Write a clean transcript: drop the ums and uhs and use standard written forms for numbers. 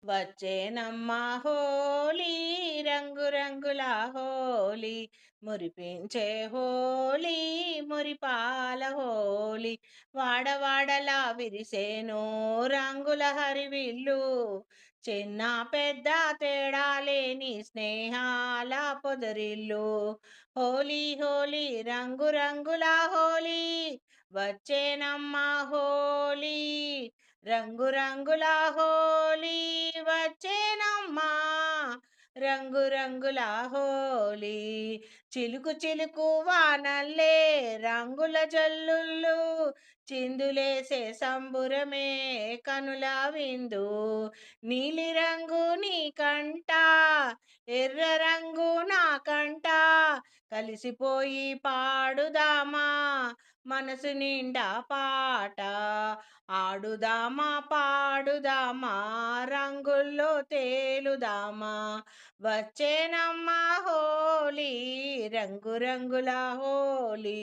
వచ్చేనమ్మా హోలీ, రంగు రంగుల హోలీ, మురిపించే హోలీ, మురిపాల హోలీ. వాడవాడలా విరిసేను రంగుల హరివిల్లు, చిన్న పెద్ద తేడా లేని స్నేహాల పొదరిల్లు. హోలీ హోలీ రంగు రంగుల హోలీ, వచ్చేనమ్మా హోలీ, రంగు రంగుల హోలీ, వచ్చేనమ్మా రంగు రంగుల హోలీ. చిలుకు చిలుకు వానల్లే రంగుల జల్లుళ్ళు, చిందులేసే సంబురమే కనుల విందు. నీలి రంగు నీ కంట, ఎర్ర రంగు నా కంట, కలిసిపోయి పాడుదామా మనసు నిండా పాట. ఆడుదామా పాడుదామా రంగుల్లో తేలుదామా, వచ్చేనమ్మా హోలీ, రంగు రంగుల హోలీ.